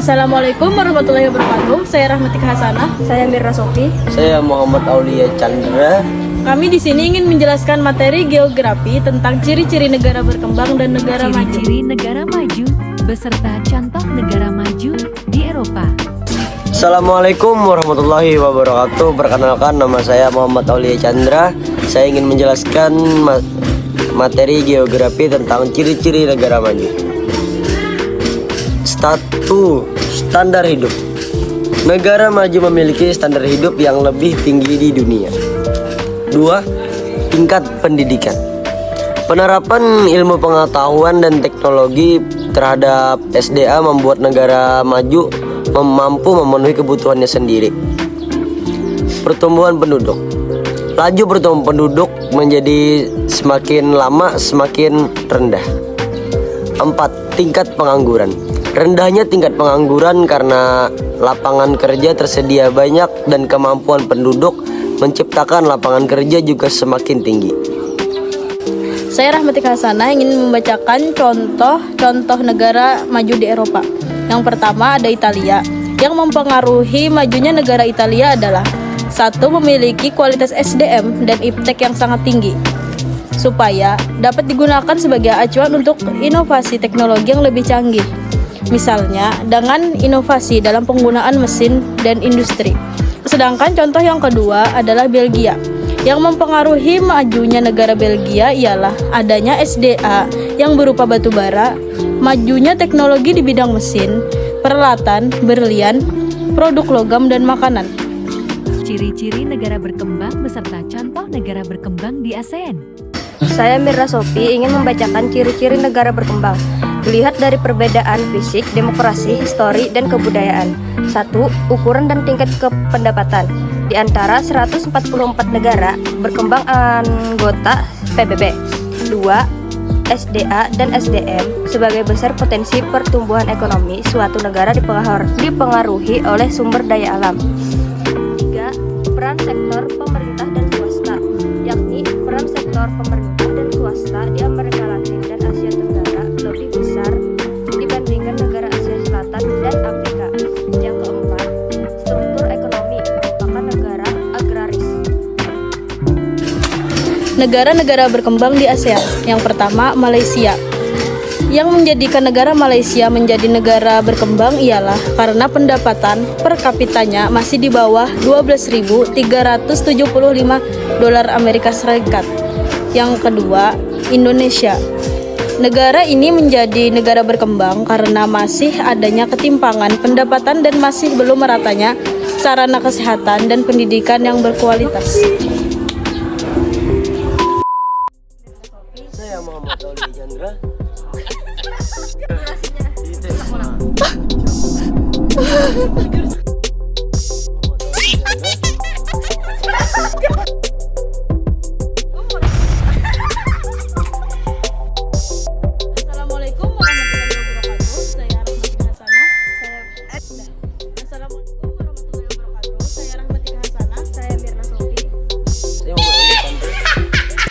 Assalamualaikum warahmatullahi wabarakatuh. Saya Rahmatika Hasanah. Saya Mirra Sofi. Saya Muhammad Aulia Chandra. Kami di sini ingin menjelaskan materi geografi tentang ciri-ciri negara berkembang dan negara maju. Ciri-ciri negara maju beserta contoh negara maju di Eropa. Assalamualaikum warahmatullahi wabarakatuh. Perkenalkan, nama saya Muhammad Aulia Chandra. Saya ingin menjelaskan materi geografi tentang ciri-ciri negara maju. 1. Standar hidup. Negara maju memiliki standar hidup yang lebih tinggi di dunia. 2. Tingkat pendidikan. Penerapan ilmu pengetahuan dan teknologi terhadap SDA membuat negara maju mampu memenuhi kebutuhannya sendiri. Pertumbuhan penduduk. Laju pertumbuhan penduduk menjadi semakin lama semakin rendah. 4. Tingkat pengangguran. Rendahnya tingkat pengangguran karena lapangan kerja tersedia banyak dan kemampuan penduduk menciptakan lapangan kerja juga semakin tinggi. Saya Rahmatika Hasanah ingin membacakan contoh negara maju di Eropa. Yang pertama ada Italia. Yang mempengaruhi majunya negara Italia adalah 1. Memiliki kualitas SDM dan iptek yang sangat tinggi, supaya dapat digunakan sebagai acuan untuk inovasi teknologi yang lebih canggih. Misalnya dengan inovasi dalam penggunaan mesin dan industri. Sedangkan contoh yang kedua adalah Belgia. Yang mempengaruhi majunya negara Belgia ialah adanya SDA yang berupa batu bara, majunya teknologi di bidang mesin, peralatan, berlian, produk logam dan makanan. Ciri-ciri negara berkembang beserta contoh negara berkembang di ASEAN. Saya Mirra Sofi ingin membacakan ciri-ciri negara berkembang. Dilihat dari perbedaan fisik, demokrasi, histori, dan kebudayaan. 1. Ukuran dan tingkat kependapatan. Di antara 144 negara berkembang anggota PBB. 2. SDA dan SDM. Sebagai besar potensi pertumbuhan ekonomi, suatu negara dipengaruhi oleh sumber daya alam. 3. Peran sektor pemerintah dan swasta, yakni peran sektor pemerintah dan swasta di Amerika Latin dan Asia Tenggara lebih besar dibandingkan negara Asia Selatan dan Afrika. Yang keempat, struktur ekonomi merupakan negara agraris. Negara-negara berkembang di ASEAN. Yang pertama, Malaysia. Yang menjadikan negara Malaysia menjadi negara berkembang ialah karena pendapatan per kapitanya masih di bawah 12.375 dolar Amerika Serikat. Yang kedua, Indonesia. Negara ini menjadi negara berkembang karena masih adanya ketimpangan pendapatan dan masih belum meratanya sarana kesehatan dan pendidikan yang berkualitas. Saya Muhammad Aulia Chandra.